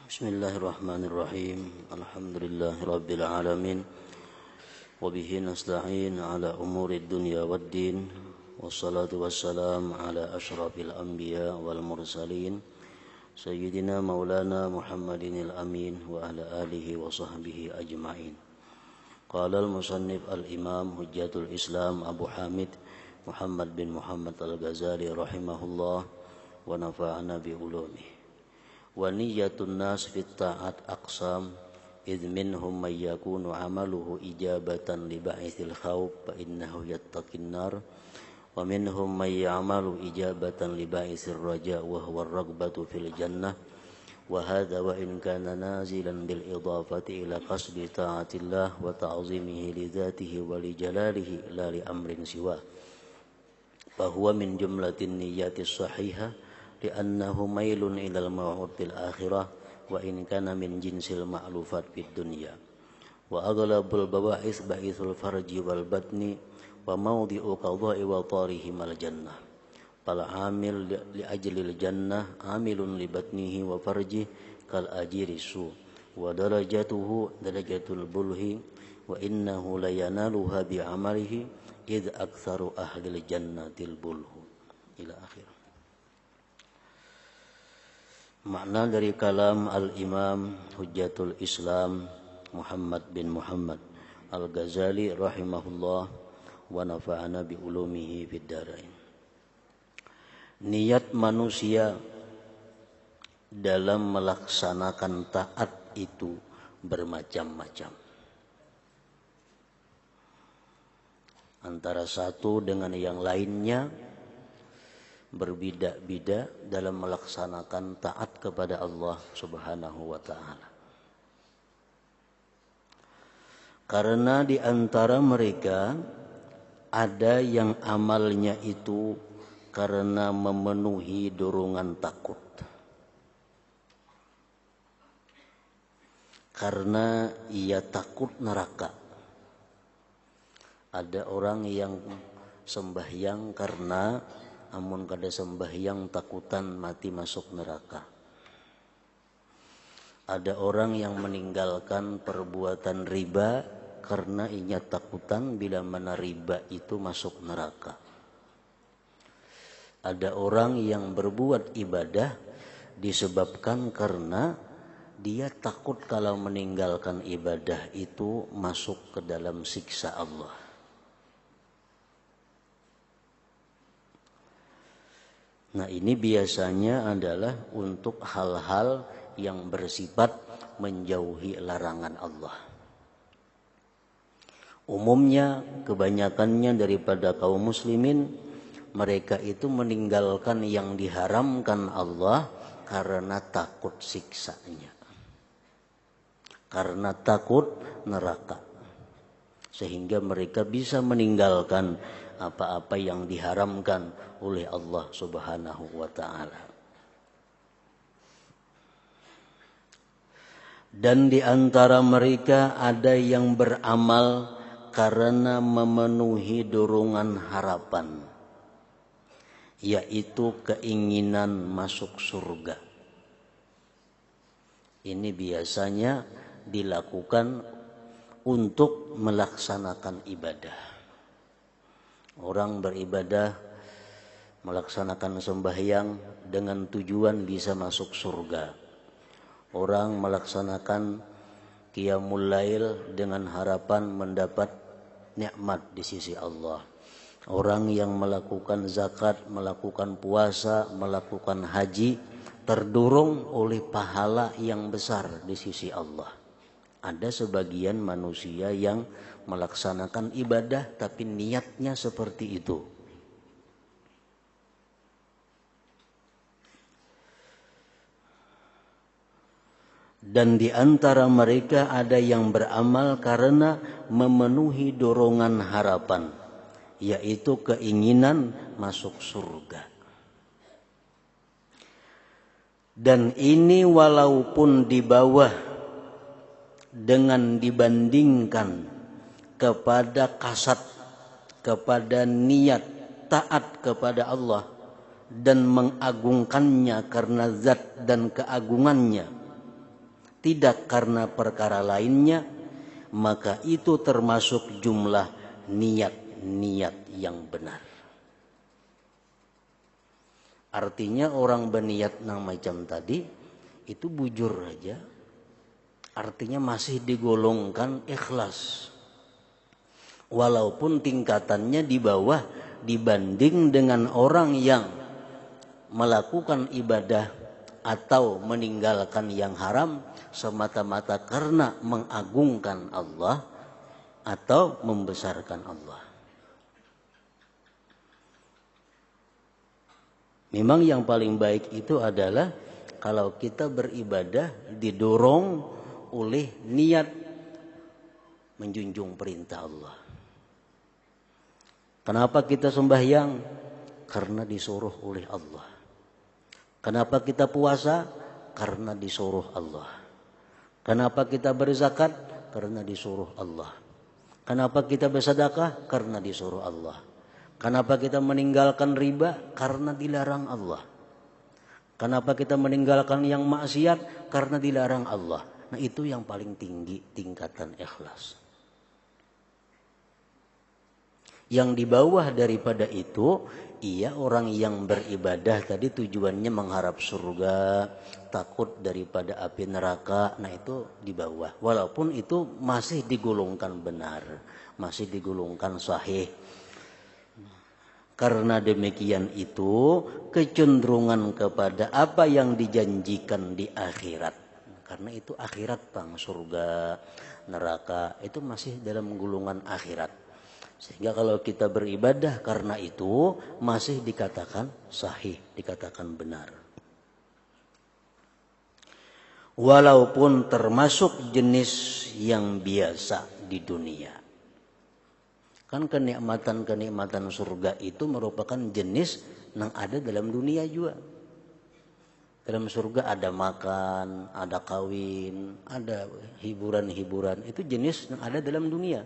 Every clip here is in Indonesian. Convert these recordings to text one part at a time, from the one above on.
Bismillahirrahmanirrahim. Alhamdulillahirabbil alamin. Wa bihi nasta'in ala umuri dunya waddin. Wassalatu wassalam ala asyrafil anbiya wal mursalin. Sayyidina Maulana Muhammadinil amin wa ala alihi wa sahbihi ajma'in. Qala al-musannif al-imam hujjatul Islam Abu Hamid Muhammad bin Muhammad al-Ghazali rahimahullah wa nafa'ana bi ulumihi. Wa niyyatun nas fit ta'at aqsam idh minhum may yakunu amaluhu ijabatan li ba'ithil khawf fa innahu yattaqin nar wa minhum may ya'malu ijabatan li ba'ithir raja wa huwa ar-raghbatu fil jannah wa hadha wa in kana nazilan bil idafati ila qasdi ta'atillah wa ta'zimihi li dhatihi wa li jalalihi la li amrin siwa fa huwa min jumlatin niyyatis sahihah li'annahu mailun ilal maw'ud fil akhirah wa in kana min jinsil ma'lufat fid dunya wa aghlabul bawa'is ba'ithul farji wal batni wa mawdi'u qadha'i wa tarihim al jannah fal amil li ajlil jannah amilun li batnihi wa farji kal ajiri su wa darajatuhu darajatul bulhi wa innahu la yanaluha bi amalihi id aktsaru ahlil jannatil bulhu ila akhir. Makna dari kalam al-imam hujjatul Islam Muhammad bin Muhammad al-Ghazali rahimahullah wa nafa'ana bi ulumihi fid dharain. Niat manusia dalam melaksanakan taat itu bermacam-macam. Antara satu dengan yang lainnya berbeda-beda dalam melaksanakan taat kepada Allah Subhanahu wa ta'ala. Karena di antara mereka ada yang amalnya itu karena memenuhi dorongan takut. Karena ia takut neraka. Ada orang yang sembahyang karena amun kada sembahyang takutan mati masuk neraka. Ada orang yang meninggalkan perbuatan riba karena inya takutan bila mana riba itu masuk neraka. Ada orang yang berbuat ibadah disebabkan karena dia takut kalau meninggalkan ibadah itu masuk ke dalam siksa Allah. Nah, ini biasanya adalah untuk hal-hal yang bersifat menjauhi larangan Allah. Umumnya kebanyakannya daripada kaum muslimin, mereka itu meninggalkan yang diharamkan Allah karena takut siksanya. Karena takut neraka. Sehingga mereka bisa meninggalkan apa-apa yang diharamkan oleh Allah Subhanahu wa ta'ala. Dan di antara mereka ada yang beramal karena memenuhi dorongan harapan, yaitu keinginan masuk surga. Ini biasanya dilakukan untuk melaksanakan ibadah. Orang beribadah melaksanakan sembahyang dengan tujuan bisa masuk surga. Orang melaksanakan qiyamul lail dengan harapan mendapat nikmat di sisi Allah. Orang yang melakukan zakat, melakukan puasa, melakukan haji terdorong oleh pahala yang besar di sisi Allah. Ada sebagian manusia yang melaksanakan ibadah tapi niatnya seperti itu. Dan di antara mereka ada yang beramal karena memenuhi dorongan harapan, yaitu keinginan masuk surga. Dan ini walaupun di bawah dengan dibandingkan kepada kasat, kepada niat taat kepada Allah dan mengagungkannya karena zat dan keagungannya, tidak karena perkara lainnya, maka itu termasuk jumlah niat-niat yang benar. Artinya orang berniat yang macam tadi itu bujur aja, artinya masih digolongkan ikhlas. Walaupun tingkatannya di bawah dibanding dengan orang yang melakukan ibadah atau meninggalkan yang haram semata-mata karena mengagungkan Allah atau membesarkan Allah. Memang yang paling baik itu adalah kalau kita beribadah didorong oleh niat menjunjung perintah Allah. Kenapa kita sembahyang? Karena disuruh oleh Allah. Kenapa kita puasa? Karena disuruh Allah. Kenapa kita berzakat? Karena disuruh Allah. Kenapa kita bersedekah? Karena disuruh Allah. Kenapa kita meninggalkan riba? Karena dilarang Allah. Kenapa kita meninggalkan yang maksiat? Karena dilarang Allah. Nah, itu yang paling tinggi tingkatan ikhlas. Yang di bawah daripada itu, ia orang yang beribadah tadi tujuannya mengharap surga, takut daripada api neraka. Nah, itu di bawah. Walaupun itu masih digolongkan benar, masih digolongkan sahih. Karena demikian itu kecenderungan kepada apa yang dijanjikan di akhirat. Karena itu akhirat, Bang, surga, neraka itu masih dalam golongan akhirat. Sehingga kalau kita beribadah karena itu masih dikatakan sahih, dikatakan benar. Walaupun termasuk jenis yang biasa di dunia. Kan kenikmatan-kenikmatan surga itu merupakan jenis yang ada dalam dunia juga. Dalam surga ada makan, ada kawin, ada hiburan-hiburan. Itu jenis yang ada dalam dunia.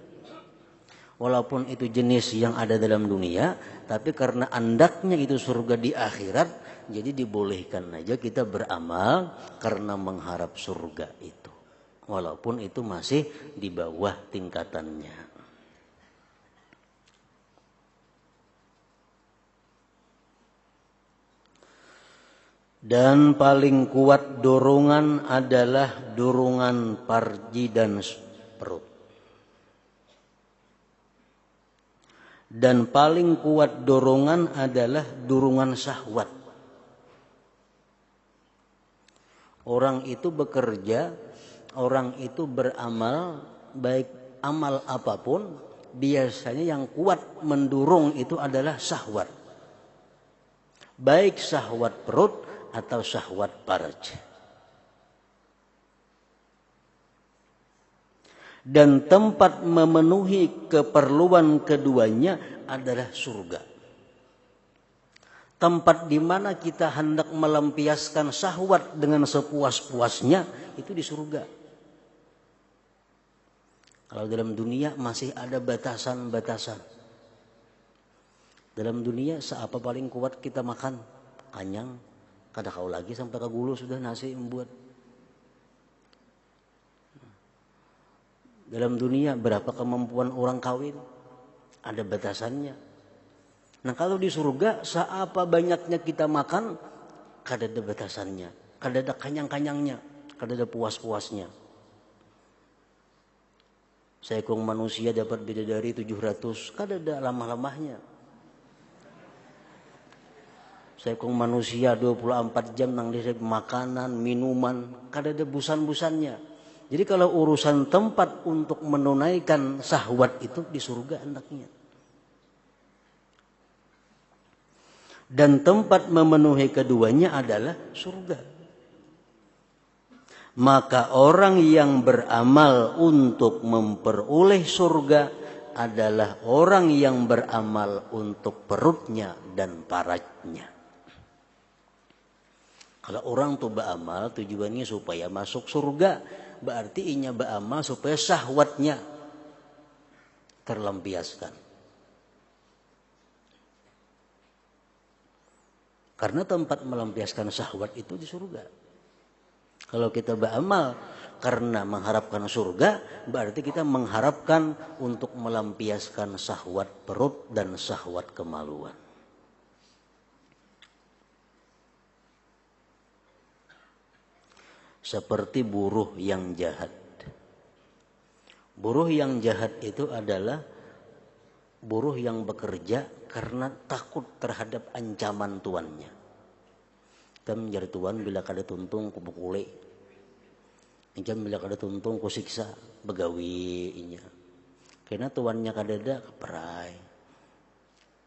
Walaupun itu jenis yang ada dalam dunia, tapi karena andaknya itu surga di akhirat, jadi dibolehkan aja kita beramal karena mengharap surga itu. Walaupun itu masih di bawah tingkatannya. Dan paling kuat dorongan adalah dorongan farji dan perut. Dan paling kuat dorongan adalah dorongan syahwat. Orang itu bekerja, orang itu beramal, baik amal apapun, biasanya yang kuat mendorong itu adalah syahwat. Baik syahwat perut atau syahwat farj. Dan tempat memenuhi keperluan keduanya adalah surga. Tempat di mana kita hendak melampiaskan syahwat dengan sepuas-puasnya itu di surga. Kalau dalam dunia masih ada batasan-batasan. Dalam dunia seapa paling kuat kita makan? Kanyang. Kada kau lagi sampai ke gulu sudah nasi membuat. Dalam dunia berapa kemampuan orang kawin? Ada batasannya. Nah, kalau di surga seapa banyaknya kita makan, kada ada batasannya, kada ada kanyang-kanyangnya, kada ada puas-puasnya. Seekor manusia dapat bidadari 700, kada ada lamah-lamahnya. Seekor manusia 24 jam nang disebut makanan, minuman, kada ada busan-busannya. Jadi kalau urusan tempat untuk menunaikan syahwat itu di surga hendaknya. Dan tempat memenuhi keduanya adalah surga. Maka orang yang beramal untuk memperoleh surga adalah orang yang beramal untuk perutnya dan farajnya. Kalau orang tuh beramal tujuannya supaya masuk surga, berarti inya beramal supaya syahwatnya terlampiaskan. Karena tempat melampiaskan syahwat itu di surga. Kalau kita beramal karena mengharapkan surga, berarti kita mengharapkan untuk melampiaskan syahwat perut dan syahwat kemaluan. Seperti buruh yang jahat. Buruh yang jahat itu adalah buruh yang bekerja karena takut terhadap ancaman tuannya. Kita menjadi tuan bila kada tuntung ku bukule. Jam bila kada tuntung ku siksa begawi inya. Karena tuannya kada ada keperai.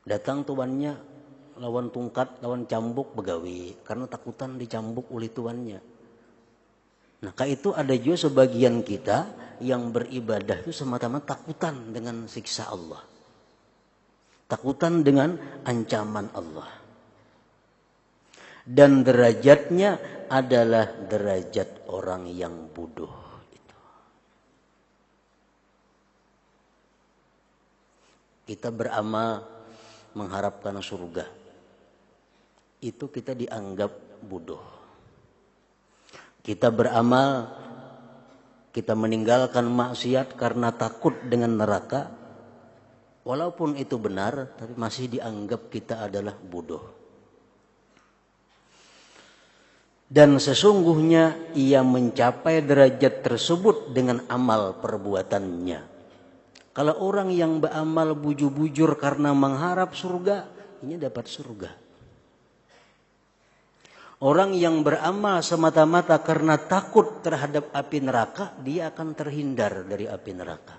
Datang tuannya lawan tungkat, lawan cambuk begawi karena takutan dicambuk oleh tuannya. Nah, itu ada juga sebagian kita yang beribadah itu semata-mata takutan dengan siksa Allah. Takutan dengan ancaman Allah. Dan derajatnya adalah derajat orang yang bodoh itu. Kita beramal mengharapkan surga. Itu kita dianggap bodoh. Kita beramal, kita meninggalkan maksiat karena takut dengan neraka. Walaupun itu benar, tapi masih dianggap kita adalah bodoh. Dan sesungguhnya ia mencapai derajat tersebut dengan amal perbuatannya. Kalau orang yang beramal bujur-bujur karena mengharap surga, ini dapat surga. Orang yang beramal semata-mata karena takut terhadap api neraka, dia akan terhindar dari api neraka.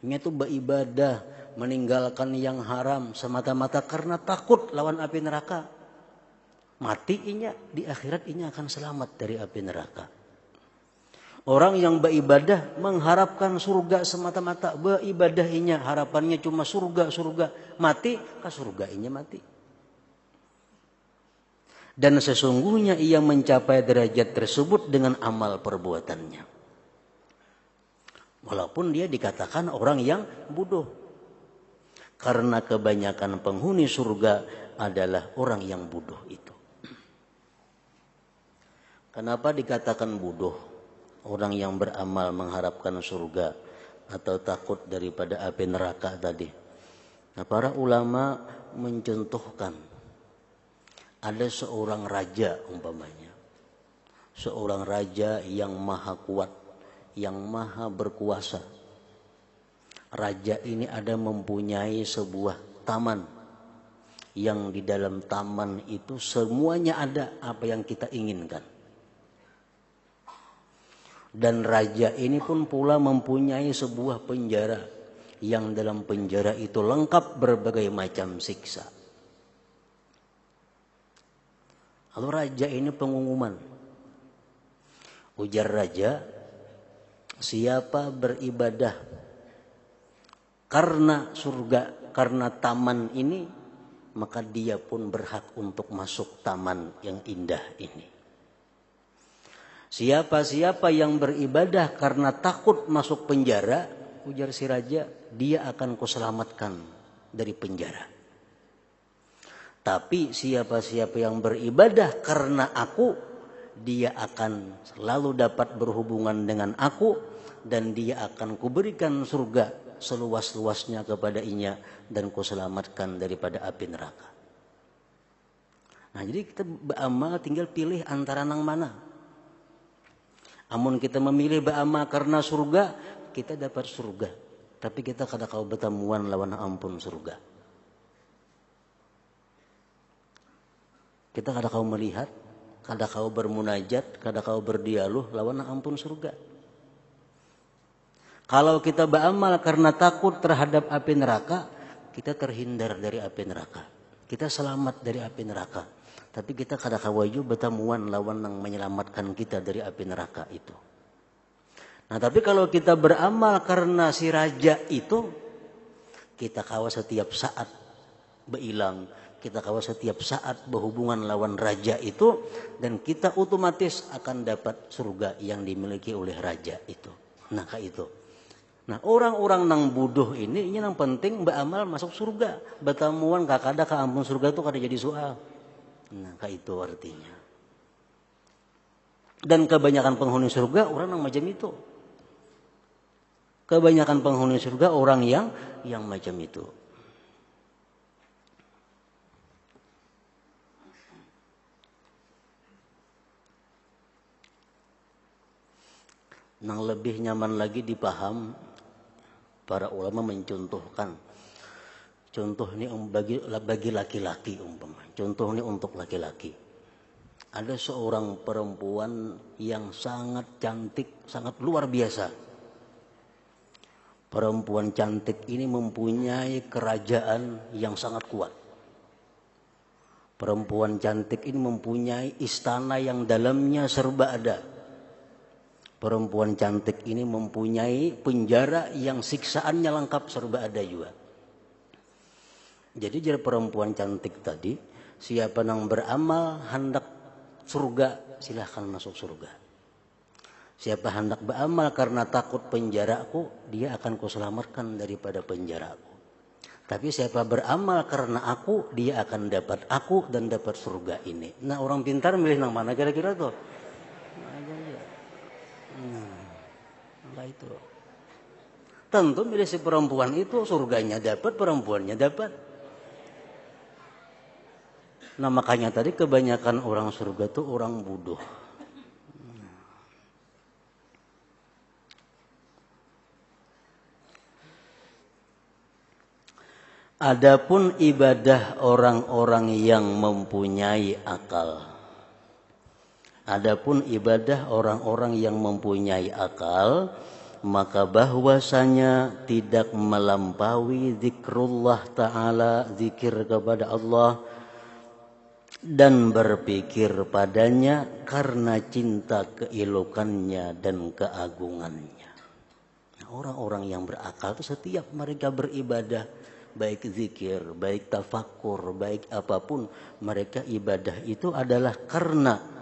Ini itu beribadah, meninggalkan yang haram semata-mata karena takut lawan api neraka. Mati inya, di akhirat inya akan selamat dari api neraka. Orang yang beribadah mengharapkan surga semata-mata, beribadah inya harapannya cuma surga, mati ke surga inya mati. Dan sesungguhnya ia mencapai derajat tersebut dengan amal perbuatannya. Walaupun dia dikatakan orang yang bodoh. Karena kebanyakan penghuni surga adalah orang yang bodoh itu. Kenapa dikatakan bodoh? Orang yang beramal mengharapkan surga atau takut daripada api neraka tadi. Nah, para ulama mencontohkan ada seorang raja umpamanya. Seorang raja yang maha kuat, yang maha berkuasa. Raja ini ada mempunyai sebuah taman. Yang di dalam taman itu semuanya ada apa yang kita inginkan. Dan raja ini pun pula mempunyai sebuah penjara. Yang dalam penjara itu lengkap berbagai macam siksa. Lalu raja ini pengumuman. Ujar raja, siapa beribadah karena surga, karena taman ini, maka dia pun berhak untuk masuk taman yang indah ini. Siapa-siapa yang beribadah karena takut masuk penjara, ujar si raja, dia akan kuselamatkan dari penjara. Tapi siapa-siapa yang beribadah karena aku, dia akan selalu dapat berhubungan dengan aku dan dia akan kuberikan surga seluas-luasnya kepada inya dan kuselamatkan daripada api neraka. Nah, jadi kita beramal tinggal pilih antara nang mana. Amun kita memilih beramal karena surga, kita dapat surga. Tapi kita kada kau bertemuan lawan ampun surga. Kita kada kau melihat, kada kau bermunajat, kada kau berdialog lawan ampun surga. Kalau kita beramal karena takut terhadap api neraka, kita terhindar dari api neraka. Kita selamat dari api neraka. Tapi kita kada kawaju bertemuan lawan yang menyelamatkan kita dari api neraka itu. Nah, tapi kalau kita beramal karena si raja itu, kita kawa setiap saat berilang, kita kawa setiap saat berhubungan lawan raja itu, dan kita otomatis akan dapat surga yang dimiliki oleh raja itu. Nah, kayak itu. Nah, orang-orang nang bodoh ini yang penting beramal masuk surga. Bertemuan kakada ke ampun surga itu kada jadi soal. Nah, kayak itu artinya. Dan kebanyakan penghuni surga orang yang macam itu. Kebanyakan penghuni surga orang yang macam itu. Yang lebih nyaman lagi dipaham, para ulama mencontohkan. Contoh ini bagi laki-laki umpama. Contoh ini untuk laki-laki. Ada seorang perempuan yang sangat cantik, sangat luar biasa. Perempuan cantik ini mempunyai kerajaan yang sangat kuat. Perempuan cantik ini mempunyai istana yang dalamnya serba ada. Perempuan cantik ini mempunyai penjara yang siksaannya lengkap serba ada juga. Jadi jadi perempuan cantik tadi, siapa yang beramal hendak surga, silahkan masuk surga. Siapa hendak beramal karena takut penjaraku, dia akan kuselamatkan daripada penjaraku. Tapi siapa beramal karena aku, dia akan dapat aku dan dapat surga ini. Nah, orang pintar milih yang mana kira-kira tuh? Nah, itu. Tentu milih si perempuan itu surganya dapat, perempuannya dapat. Nah, makanya tadi kebanyakan orang surga tuh orang bodoh. Adapun ibadah orang-orang yang mempunyai akal. Adapun ibadah orang-orang yang mempunyai akal, maka bahwasanya tidak melampaui zikrullah ta'ala, zikir kepada Allah, dan berpikir padanya karena cinta keelokannya dan keagungannya. Nah, orang-orang yang berakal itu setiap mereka beribadah, baik zikir, baik tafakkur, baik apapun, mereka ibadah itu adalah karena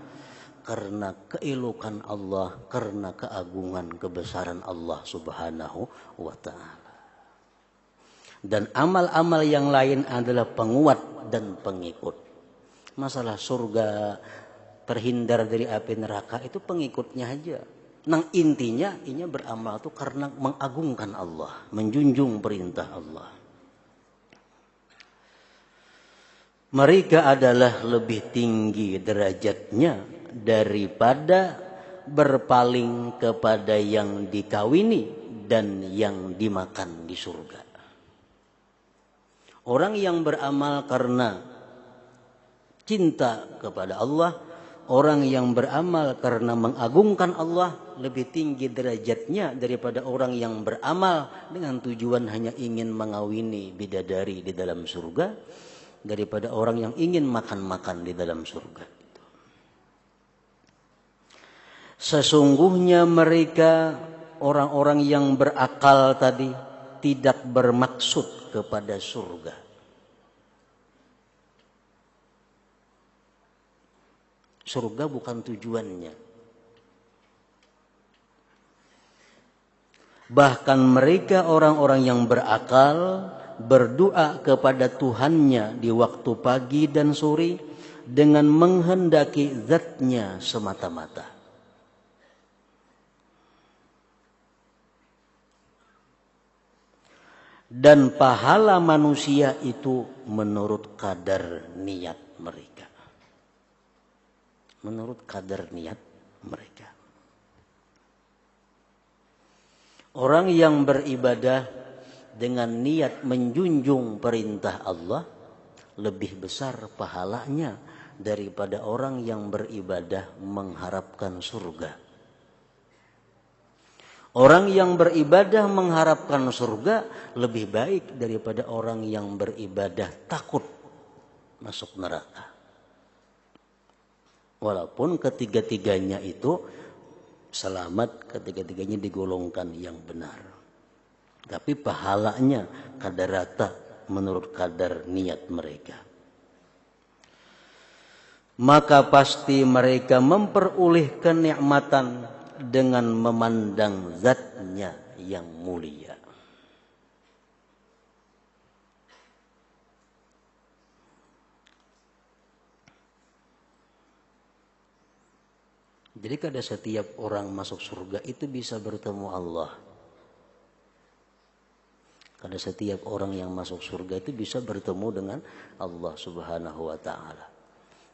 keelokan Allah, karena keagungan kebesaran Allah Subhanahu wa ta'ala. Dan amal-amal yang lain adalah penguat dan pengikut. Masalah surga, terhindar dari api neraka itu pengikutnya aja. Nang intinya beramal itu karena mengagungkan Allah, menjunjung perintah Allah. Mereka adalah lebih tinggi derajatnya daripada berpaling kepada yang dikawini dan yang dimakan di surga. Orang yang beramal karena cinta kepada Allah, orang yang beramal karena mengagungkan Allah lebih tinggi derajatnya daripada orang yang beramal dengan tujuan hanya ingin mengawini bidadari di dalam surga, daripada orang yang ingin makan-makan di dalam surga. Sesungguhnya mereka orang-orang yang berakal tadi tidak bermaksud kepada surga. Surga bukan tujuannya. Bahkan mereka orang-orang yang berakal berdoa kepada Tuhannya di waktu pagi dan sore dengan menghendaki zatnya semata-mata. Dan pahala manusia itu menurut kadar niat mereka. Menurut kadar niat mereka. Orang yang beribadah dengan niat menjunjung perintah Allah lebih besar pahalanya daripada orang yang beribadah mengharapkan surga. Orang yang beribadah mengharapkan surga lebih baik daripada orang yang beribadah takut masuk neraka. Walaupun ketiga-tiganya itu selamat, ketiga-tiganya digolongkan yang benar. Tapi pahalanya kadar rata menurut kadar niat mereka. Maka pasti mereka memperoleh kenikmatan dengan memandang zatnya yang mulia. Jadi kada setiap orang masuk surga itu bisa bertemu Allah. Kada setiap orang yang masuk surga itu bisa bertemu dengan Allah Subhanahu wa taala.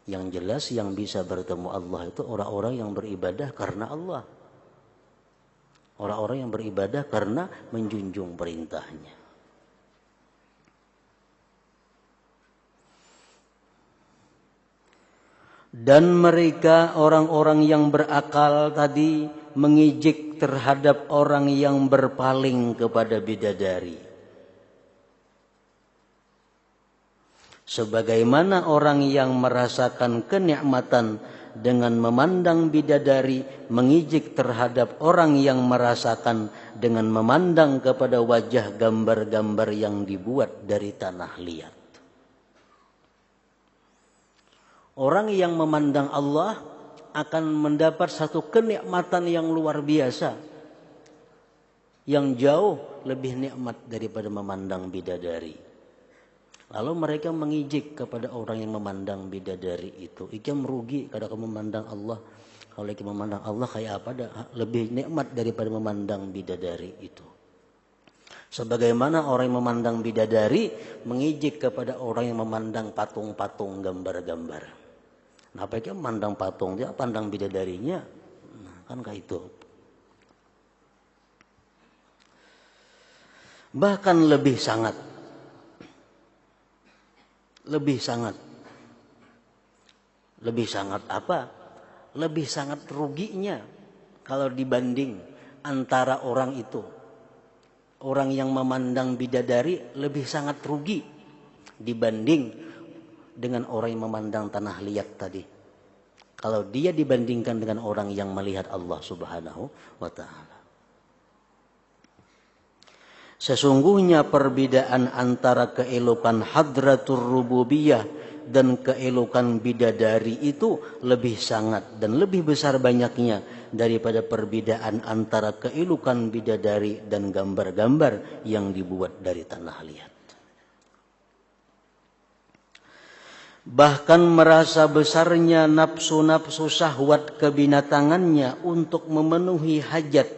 Yang jelas yang bisa bertemu Allah itu orang-orang yang beribadah karena Allah. Orang-orang yang beribadah karena menjunjung perintahnya. Dan mereka orang-orang yang berakal tadi mengejek terhadap orang yang berpaling kepada bidadari. Sebagaimana orang yang merasakan kenikmatan dengan memandang bidadari mengejek terhadap orang yang merasakan dengan memandang kepada wajah gambar-gambar yang dibuat dari tanah liat. Orang yang memandang Allah akan mendapat satu kenikmatan yang luar biasa, yang jauh lebih nikmat daripada memandang bidadari. Lalu mereka mengijik kepada orang yang memandang bidadari itu. Iki merugi kada kamu memandang Allah. Kalau iki memandang Allah kayak apa dah? Lebih nikmat daripada memandang bidadari itu. Sebagaimana orang yang memandang bidadari mengijik kepada orang yang memandang patung-patung gambar-gambar. Nah, apa yang memandang patung dia pandang bidadarinya, nah, kan kayak itu. Bahkan lebih sangat apa? Lebih sangat ruginya kalau dibanding antara orang itu. Orang yang memandang bidadari lebih sangat rugi dibanding dengan orang yang memandang tanah liat tadi. Kalau dia dibandingkan dengan orang yang melihat Allah Subhanahu wa taala. Sesungguhnya perbedaan antara keelokan hadratur rububiyah dan keelokan bidadari itu lebih sangat dan lebih besar banyaknya daripada perbedaan antara keelokan bidadari dan gambar-gambar yang dibuat dari tanah liat. Bahkan merasa besarnya nafsu-nafsu syahwat kebinatangannya untuk memenuhi hajat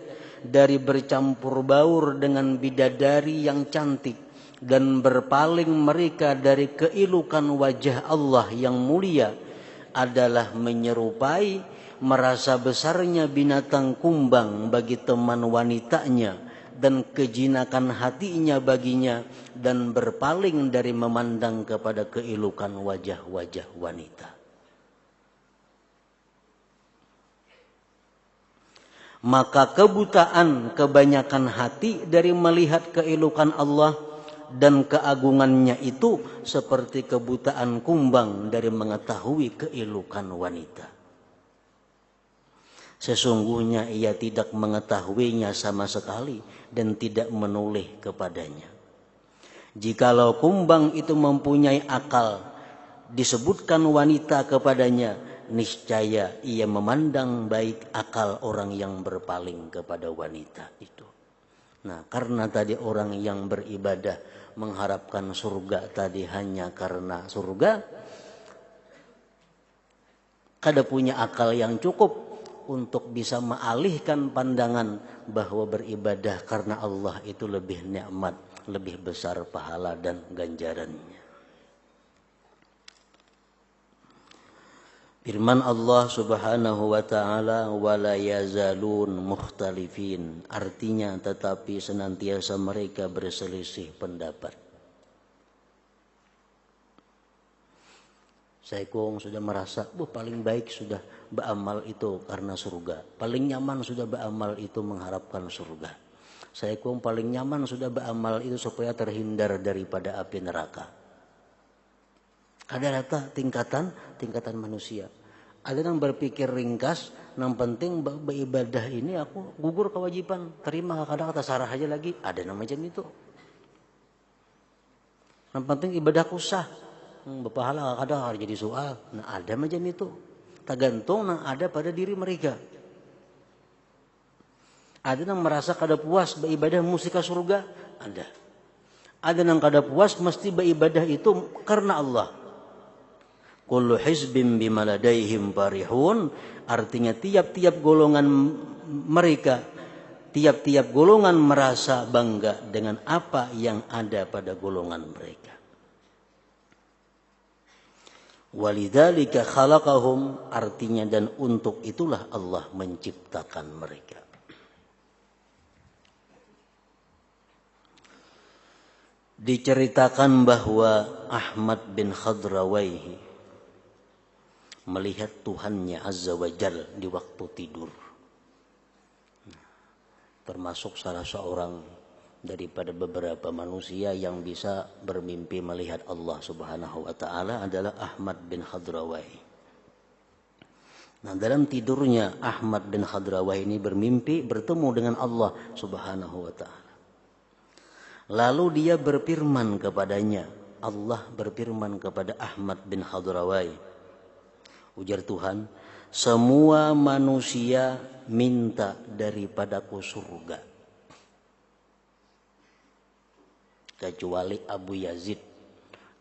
dari bercampur baur dengan bidadari yang cantik dan berpaling mereka dari keelukan wajah Allah yang mulia adalah menyerupai merasa besarnya binatang kumbang bagi teman wanitanya dan kejinakan hatinya baginya dan berpaling dari memandang kepada keelukan wajah-wajah wanita. Maka kebutaan kebanyakan hati dari melihat keelukan Allah dan keagungannya itu seperti kebutaan kumbang dari mengetahui keelukan wanita. Sesungguhnya ia tidak mengetahuinya sama sekali dan tidak menoleh kepadanya. Jikalau kumbang itu mempunyai akal, disebutkan wanita kepadanya, niscaya ia memandang baik akal orang yang berpaling kepada wanita itu. Nah, karena tadi orang yang beribadah mengharapkan surga tadi hanya karena surga, kada punya akal yang cukup untuk bisa mengalihkan pandangan bahwa beribadah karena Allah itu lebih nikmat, lebih besar pahala dan ganjarannya. Firman Allah Subhanahu wa taala, wala yazalun mukhtalifin, artinya tetapi senantiasa mereka berselisih pendapat. Saya sudah merasa paling baik sudah beramal itu karena surga. Paling nyaman sudah beramal itu mengharapkan surga. Saya paling nyaman sudah beramal itu supaya terhindar daripada api neraka. Ada rata tingkatan manusia. Ada yang berpikir ringkas, yang penting beribadah ini aku gugur kewajiban, terima kadang kata sarah aja lagi. Ada nama macam itu. Yang penting ibadahku sah. Berpahala kadang harus jadi soal. Nah, ada macam itu. Tergantung yang ada pada diri mereka. Ada yang merasa kada puas beribadah musika surga, ada. Ada yang kada puas mesti beribadah itu karena Allah. Kullu hizbin bima ladaihim farihun, artinya tiap-tiap golongan mereka, tiap-tiap golongan merasa bangga dengan apa yang ada pada golongan mereka. Walidzalika khalaqahum, artinya dan untuk itulah Allah menciptakan mereka. Diceritakan bahwa Ahmad bin Khadrawayhi melihat Tuhannya Azza wa Jal di waktu tidur. Termasuk salah seorang daripada beberapa manusia yang bisa bermimpi melihat Allah Subhanahu wa ta'ala adalah Ahmad bin Khadrawayhi. Nah, dalam tidurnya Ahmad bin Khadrawayhi ini bermimpi bertemu dengan Allah Subhanahu wa ta'ala. Lalu dia berfirman kepadanya, Allah berfirman kepada Ahmad bin Khadrawayhi, ujar Tuhan, semua manusia minta daripadaku surga, kecuali Abu Yazid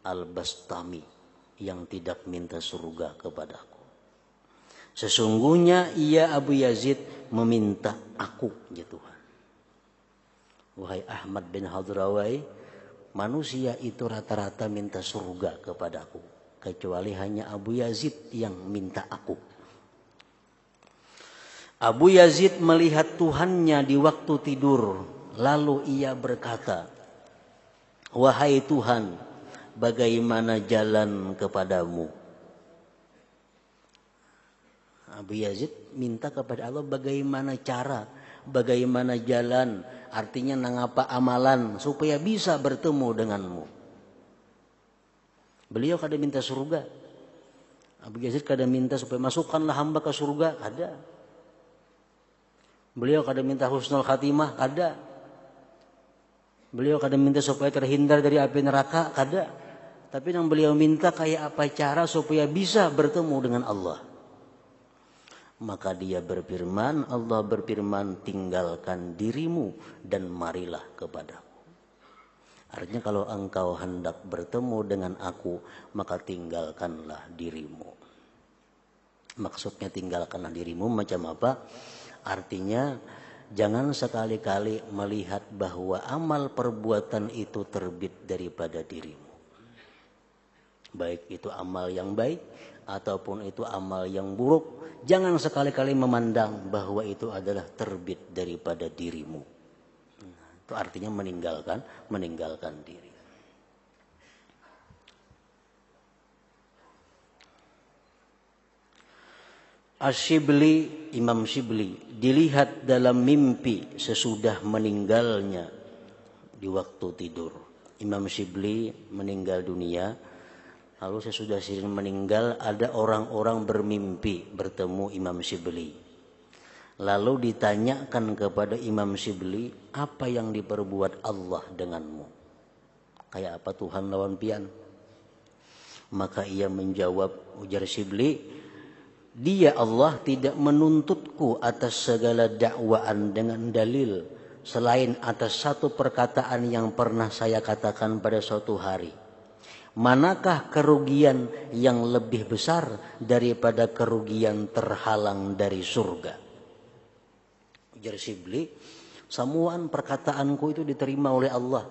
Al-Bastami yang tidak minta surga kepadaku. Sesungguhnya ia Abu Yazid meminta aku, ya Tuhan. Wahai Ahmad bin Khadrawayhi, manusia itu rata-rata minta surga kepadaku, kecuali hanya Abu Yazid yang minta aku. Abu Yazid melihat Tuhannya di waktu tidur, lalu ia berkata, wahai Tuhan, bagaimana jalan kepadamu? Abu Yazid minta kepada Allah bagaimana cara, bagaimana jalan, artinya nangapa amalan supaya bisa bertemu denganmu. Beliau kada minta surga. Abu Yazid kada minta supaya masukkanlah hamba ke surga, ada. Beliau kada minta husnul khatimah, ada. Beliau kada minta supaya terhindar dari api neraka, kada. Tapi yang beliau minta kayak apa cara supaya bisa bertemu dengan Allah. Maka dia berfirman, Allah berfirman, tinggalkan dirimu dan marilah kepadaku. Artinya kalau engkau hendak bertemu dengan aku, maka tinggalkanlah dirimu. Maksudnya tinggalkanlah dirimu macam apa? Artinya jangan sekali-kali melihat bahwa amal perbuatan itu terbit daripada dirimu. Baik itu amal yang baik ataupun itu amal yang buruk, jangan sekali-kali memandang bahwa itu adalah terbit daripada dirimu. Itu artinya meninggalkan diri. Asy-Syibli, Imam Syibli dilihat dalam mimpi sesudah meninggalnya di waktu tidur. Imam Syibli meninggal dunia. Lalu sesudah Syibli meninggal, ada orang-orang bermimpi bertemu Imam Syibli. Lalu ditanyakan kepada Imam Syibli, apa yang diperbuat Allah denganmu? Kayak apa Tuhan lawan pian? Maka ia menjawab, ujar Syibli, dia Allah tidak menuntutku atas segala dakwaan dengan dalil, selain atas satu perkataan yang pernah saya katakan pada suatu hari. Manakah kerugian yang lebih besar daripada kerugian terhalang dari surga? Ujar Syibli, semuaan perkataanku itu diterima oleh Allah.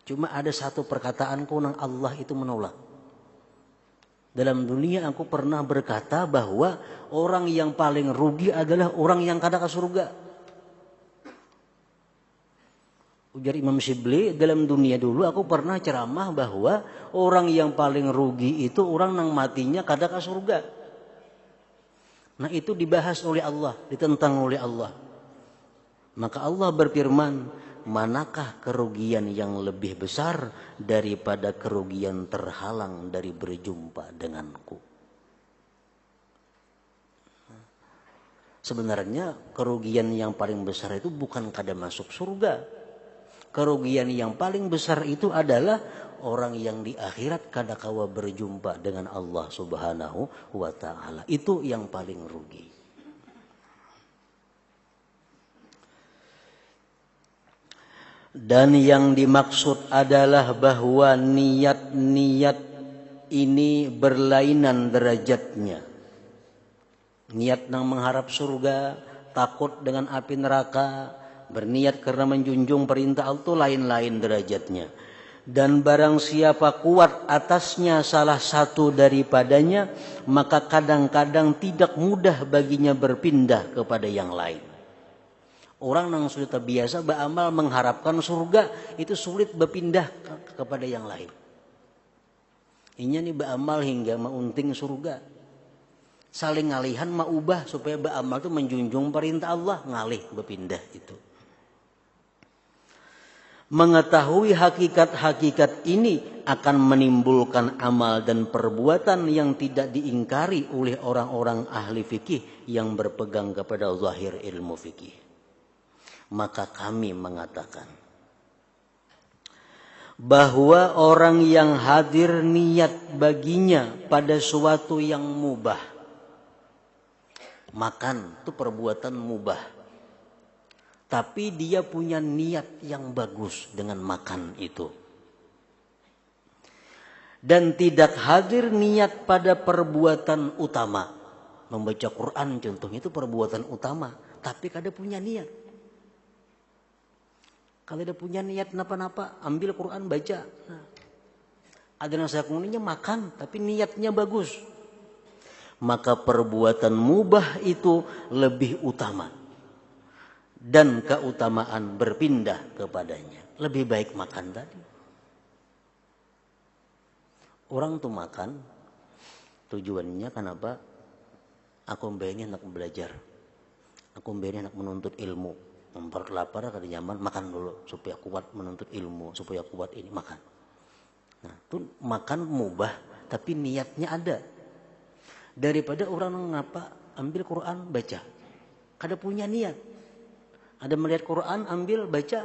Cuma ada satu perkataanku yang Allah itu menolak. Dalam dunia aku pernah berkata bahwa orang yang paling rugi adalah orang yang kada ke surga. Ujar Imam Syibli, dalam dunia dulu aku pernah ceramah bahwa orang yang paling rugi itu orang yang matinya kada ke surga. Nah itu dibahas oleh Allah, ditentang oleh Allah. Maka Allah berfirman, manakah kerugian yang lebih besar daripada kerugian terhalang dari berjumpa denganku? Sebenarnya kerugian yang paling besar itu bukan kada masuk surga. Kerugian yang paling besar itu adalah orang yang di akhirat kada kawa berjumpa dengan Allah Subhanahu wa ta'ala. Itu yang paling rugi. Dan yang dimaksud adalah bahwa niat-niat ini berlainan derajatnya. Niat nang mengharap surga, takut dengan api neraka, berniat karena menjunjung perintah Allah itu lain-lain derajatnya. Dan barang siapa kuat atasnya salah satu daripadanya, maka kadang-kadang tidak mudah baginya berpindah kepada yang lain. Orang yang sudah terbiasa beramal mengharapkan surga, itu sulit berpindah kepada yang lain. Inya nih beramal hingga maunting surga. Saling ngalihan ubah supaya beramal itu menjunjung perintah Allah, ngalih berpindah itu. Mengetahui hakikat-hakikat ini akan menimbulkan amal dan perbuatan yang tidak diingkari oleh orang-orang ahli fikih yang berpegang kepada zahir ilmu fikih. Maka kami mengatakan bahwa orang yang hadir niat baginya pada suatu yang mubah. Makan itu perbuatan mubah. Tapi dia punya niat yang bagus dengan makan itu. Dan tidak hadir niat pada perbuatan utama. Membaca Quran contohnya itu perbuatan utama. Tapi kada punya niat. Kalau ada punya niat napa-napa, ambil Quran baca. Nah, ada nasihat kuninnya makan, tapi niatnya bagus. Maka perbuatan mubah itu lebih utama. Dan keutamaan berpindah kepadanya. Lebih baik makan tadi. Orang tuh makan, tujuannya kenapa? Aku ini anak belajar. Aku ini anak menuntut ilmu. Memperlapar kada nyaman, makan dulu supaya kuat menuntut ilmu, supaya kuat ini makan. Nah, itu makan mubah tapi niatnya ada. Daripada orang ngapa ambil Quran baca, kada punya niat. Ada melihat Quran ambil baca,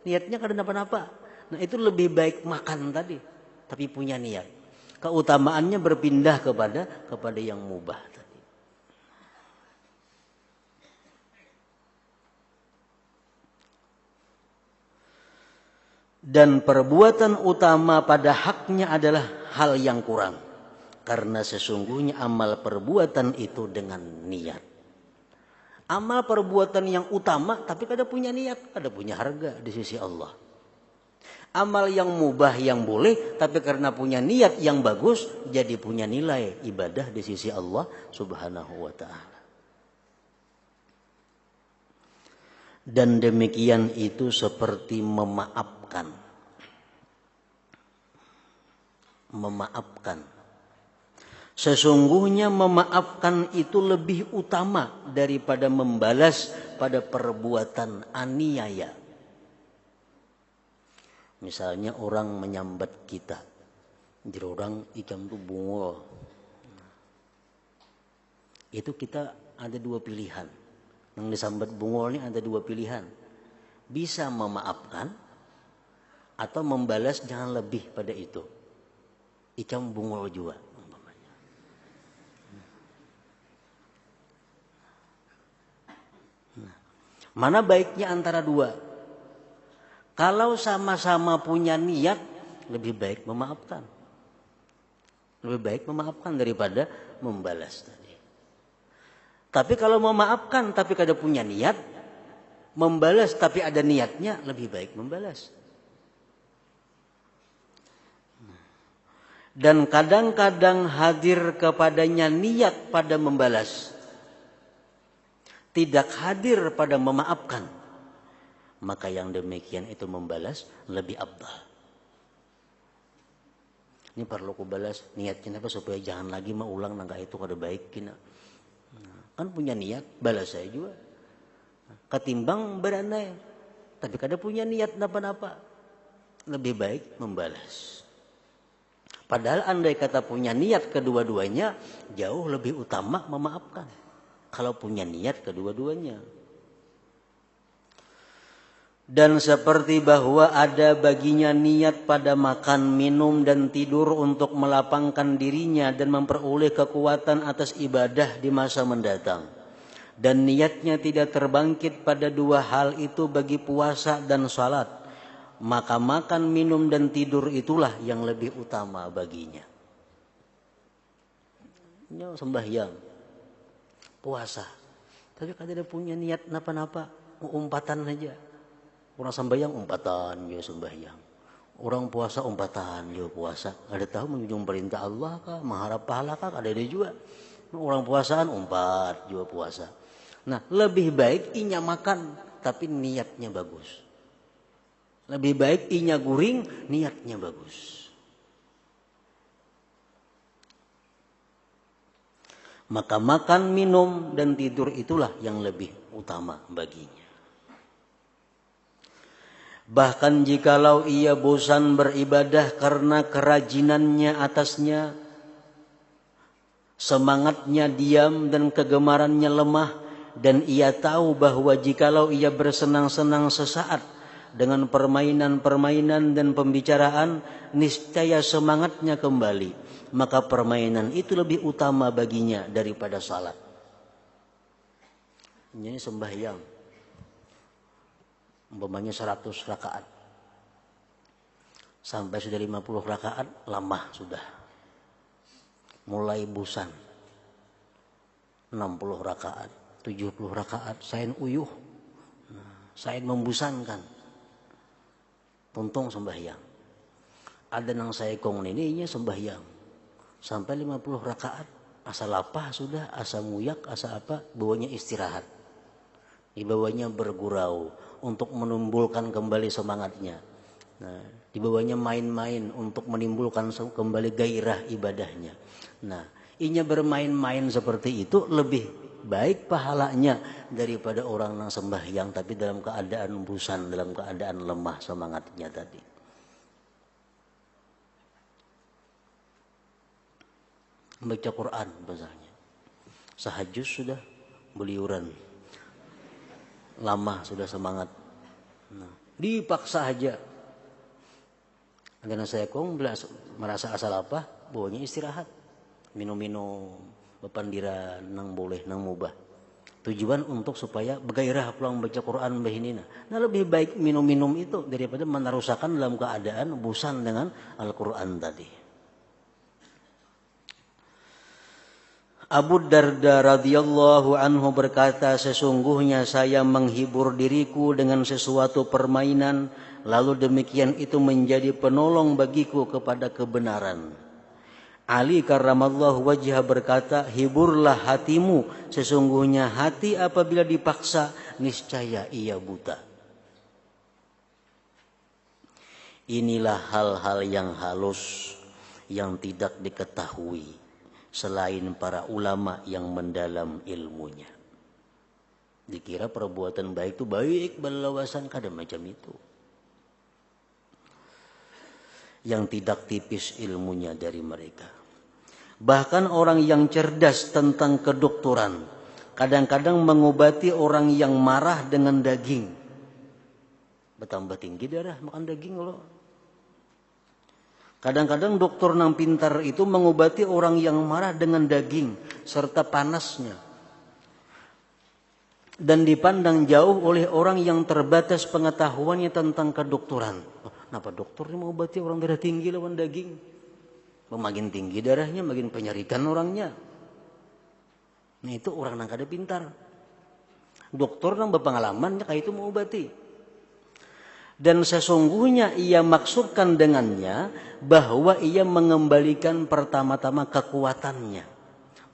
niatnya kada napa-napa. Nah, itu lebih baik makan tadi, tapi punya niat. Keutamaannya berpindah kepada yang mubah. Dan perbuatan utama pada haknya adalah hal yang kurang. Karena sesungguhnya amal perbuatan itu dengan niat. Amal perbuatan yang utama tapi kada punya niat, kada punya harga di sisi Allah. Amal yang mubah yang boleh tapi karena punya niat yang bagus jadi punya nilai ibadah di sisi Allah Subhanahu wa taala. Dan demikian itu seperti memaafkan. Memaafkan. Sesungguhnya memaafkan itu lebih utama daripada membalas pada perbuatan aniaya. Misalnya orang menyambat kita. Jadi orang ikam itu bungol. Itu kita ada dua pilihan. Yang disambat bungol ini ada dua pilihan. Bisa memaafkan atau membalas jangan lebih pada itu. Ikam bungol juga. Nah, mana baiknya antara dua? Kalau sama-sama punya niat, lebih baik memaafkan. Lebih baik memaafkan daripada membalas tadi. Tapi kalau memaafkan tapi kada punya niat, membalas tapi ada niatnya, lebih baik membalas. Dan kadang-kadang hadir kepadanya niat pada membalas. Tidak hadir pada memaafkan. Maka yang demikian itu membalas lebih afdal. Ini perlu ku balas niatnya apa supaya jangan lagi maulang nangka itu kada baik kina. Kan punya niat balas saya juga. Ketimbang beranai tapi kada punya niat napa-napa. Lebih baik membalas. Padahal andai kata punya niat kedua-duanya jauh lebih utama memaafkan. Kalau punya niat kedua-duanya. Dan seperti bahwa ada baginya niat pada makan, minum dan tidur untuk melapangkan dirinya dan memperoleh kekuatan atas ibadah di masa mendatang. Dan niatnya tidak terbangkit pada dua hal itu bagi puasa dan salat. Maka makan, minum dan tidur itulah yang lebih utama baginya. sembahyang, puasa. Tapi kada ada punya niat napa-napa, umpatan aja. Orang sembahyang umpatan yo sembahyang. Orang puasa umpatan yo puasa. Ada tahu menjunjung perintah Allah kah, mengharap pahala kah, ada juga. Orang puasaan umpat juga puasa. Nah, lebih baik inya makan tapi niatnya bagus. Lebih baik inya guring, niatnya bagus. Maka makan, minum, dan tidur itulah yang lebih utama baginya. Bahkan jikalau ia bosan beribadah karena kerajinannya atasnya, semangatnya diam dan kegemarannya lemah, dan ia tahu bahwa jikalau ia bersenang-senang sesaat dengan permainan-permainan dan pembicaraan, niscaya semangatnya kembali. Maka permainan itu lebih utama baginya daripada salat. Ini sembahyang. Umpamanya 100 rakaat. Sampai sudah 50 rakaat, lama sudah. Mulai bosan. 60 rakaat, 70 rakaat, sain uyuh. Sain membosankan. Tuntung sembahyang. Ada nang saya kong ini sembahyang. Sampai 50 rakaat, asa lapah sudah, asa muyak, asa apa, bawanya istirahat. Dibawanya bergurau untuk menimbulkan kembali semangatnya. Nah, dibawanya main-main untuk menimbulkan kembali gairah ibadahnya. Nah, inya bermain-main seperti itu lebih baik pahalanya daripada orang yang sembahyang tapi dalam keadaan bosan, dalam keadaan lemah semangatnya tadi. Baca Quran bahasanya. Sahajus sudah beliuran. Lama sudah semangat. Nah, dipaksa aja. Karena saya merasa asal apa? Bawanya istirahat. Minum-minum. Bepandiran, nang boleh, nang mubah. Tujuan untuk supaya bergairah pulang baca Quran bahinina. Nah, lebih baik minum-minum itu daripada menarusakan dalam keadaan bosan dengan Al-Quran tadi. Abu Darda radhiyallahu anhu berkata, sesungguhnya saya menghibur diriku dengan sesuatu permainan, lalu demikian itu menjadi penolong bagiku kepada kebenaran. Ali karramallahu wajhah berkata, hiburlah hatimu, sesungguhnya hati apabila dipaksa, niscaya ia buta. Inilah hal-hal yang halus, yang tidak diketahui selain para ulama yang mendalam ilmunya. Dikira perbuatan baik itu baik, berlawasan kada macam itu. Yang tidak tipis ilmunya dari mereka. Bahkan orang yang cerdas tentang kedokteran kadang-kadang mengobati orang yang marah dengan daging. Bertambah tinggi darah makan daging loh. Kadang-kadang dokter nang pintar itu mengobati orang yang marah dengan daging serta panasnya. Dan dipandang jauh oleh orang yang terbatas pengetahuannya tentang kedokteran. Kenapa dokter ini mengobati orang darah tinggi lawan daging? Makin tinggi darahnya, makin penyarikan orangnya. Nah itu orang nang kada pintar. Dokter nang berpengalamannya kayak itu mengobati. Dan sesungguhnya ia maksudkan dengannya bahwa ia mengembalikan pertama-tama kekuatannya.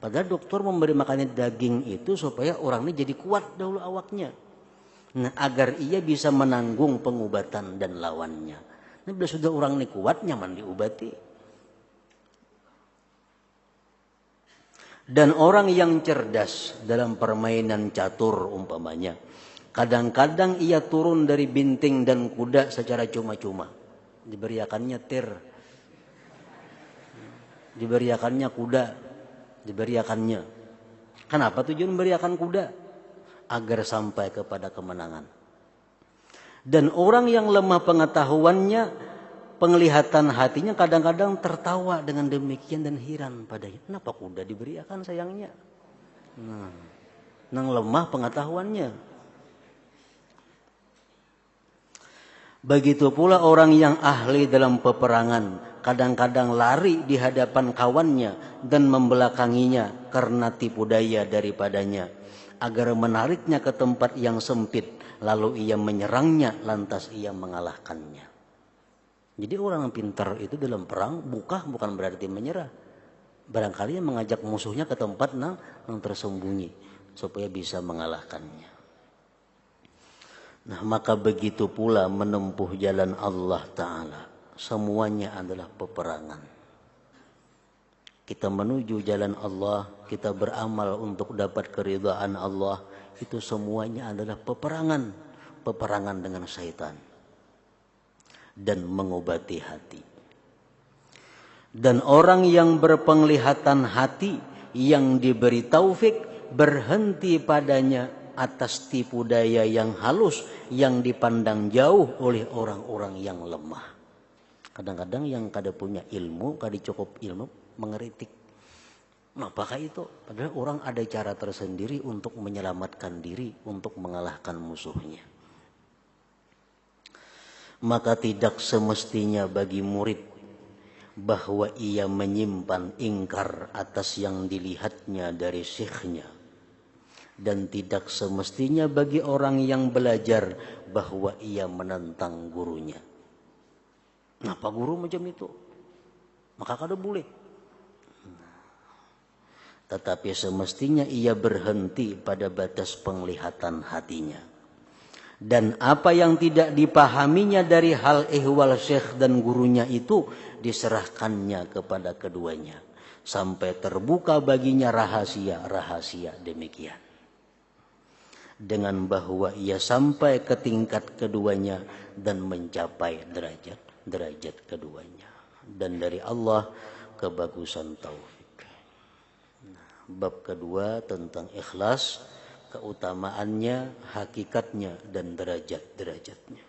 Padahal dokter memberi makannya daging itu supaya orang ini jadi kuat dahulu awaknya. Nah, agar ia bisa menanggung pengobatan dan lawannya. Nah, bila sudah orang ini kuat, nyaman diobati. Dan orang yang cerdas dalam permainan catur umpamanya, kadang-kadang ia turun dari binting dan kuda secara cuma-cuma. Diberiakannya tir. Diberiakannya kuda. Diberiakannya. Kenapa tujuan memberiakan kuda? Agar sampai kepada kemenangan. Dan orang yang lemah pengetahuannya, penglihatan hatinya kadang-kadang tertawa dengan demikian dan heran padanya. Kenapa kuda diberiakan sayangnya? Nang lemah pengetahuannya. Begitu pula orang yang ahli dalam peperangan, kadang-kadang lari di hadapan kawannya dan membelakanginya karena tipu daya daripadanya, agar menariknya ke tempat yang sempit, lalu ia menyerangnya, lantas ia mengalahkannya. Jadi orang pintar itu dalam perang bukan berarti menyerah. Barangkali mengajak musuhnya ke tempat yang tersembunyi supaya bisa mengalahkannya. Nah, maka begitu pula menempuh jalan Allah Ta'ala. Semuanya adalah peperangan. Kita menuju jalan Allah, kita beramal untuk dapat keridhaan Allah, itu semuanya adalah peperangan. Peperangan dengan syaitan. Dan mengobati hati. Dan orang yang berpenglihatan hati, yang diberi taufik, berhenti padanya atas tipu daya yang halus, yang dipandang jauh oleh orang-orang yang lemah. Kadang-kadang yang kada punya ilmu, kada cukup ilmu, mengeritik. Apakah itu? Padahal orang ada cara tersendiri untuk menyelamatkan diri, untuk mengalahkan musuhnya. Maka tidak semestinya bagi murid bahwa ia menyimpan ingkar atas yang dilihatnya dari syekhnya. Dan tidak semestinya bagi orang yang belajar bahwa ia menentang gurunya. Kenapa guru macam itu? Maka kada boleh. Tetapi semestinya ia berhenti pada batas penglihatan hatinya. Dan apa yang tidak dipahaminya dari hal ihwal syekh dan gurunya itu diserahkannya kepada keduanya. Sampai terbuka baginya rahasia-rahasia demikian. Dengan bahwa ia sampai ke tingkat keduanya dan mencapai derajat keduanya. Dan dari Allah kebagusan taufik. Bab kedua tentang ikhlas, keutamaannya, hakikatnya, dan derajat-derajatnya.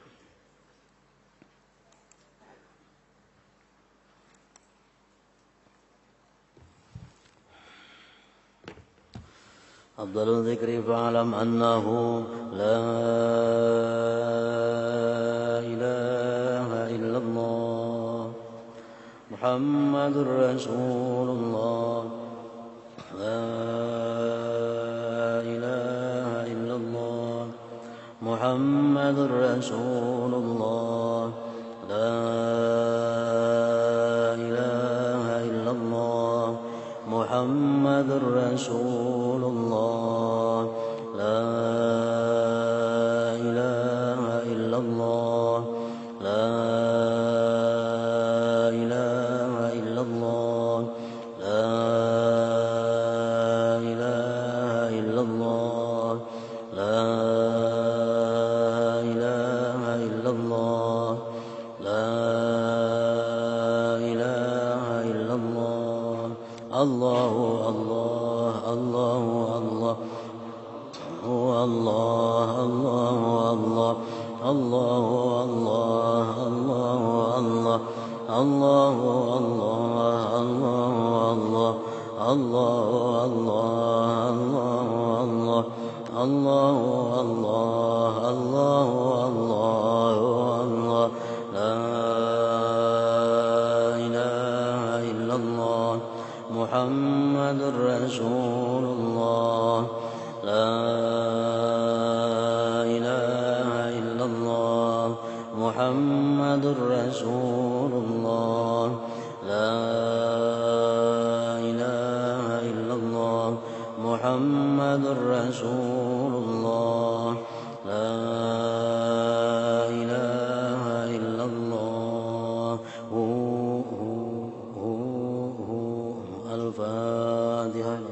Afdalul dzikri fa'lam annahu la ilaha illallah Muhammadur Rasulullah la ilaha illallah Muhammadur Rasulullah la ilaha illallah Muhammadur Rasulullah la ilaha illallah la ilaha illallah la ilaha illallah la ilaha illallah la ilaha illallah Allahu Allah Allahu Allah Allah Allah Allahu Allah Allahu Allah Allahu Allah Allahu Allah Allahu Allah Allahu Allah Allahu Allah la ilaha illallah Muhammadur Rasulullah la ilaha illallah Muhammadur Rasulullah la ilaha illallah Muhammadur Rasulullah la ilaha illallah Al-Fatihah.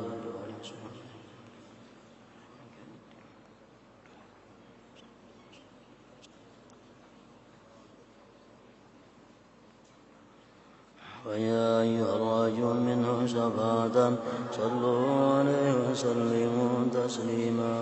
ويا أيها الراجون منه شفاعة صلوا عليه وسلموا تسليما